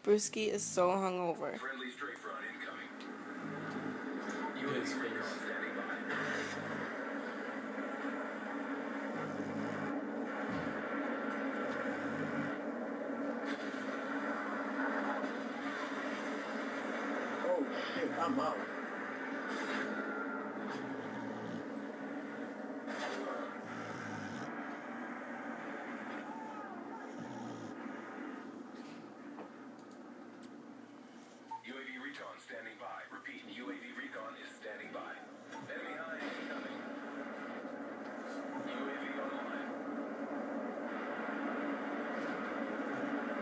Brewski is so hungover. Friendly straight front incoming. UAV radar standing by. Oh shit, I'm out.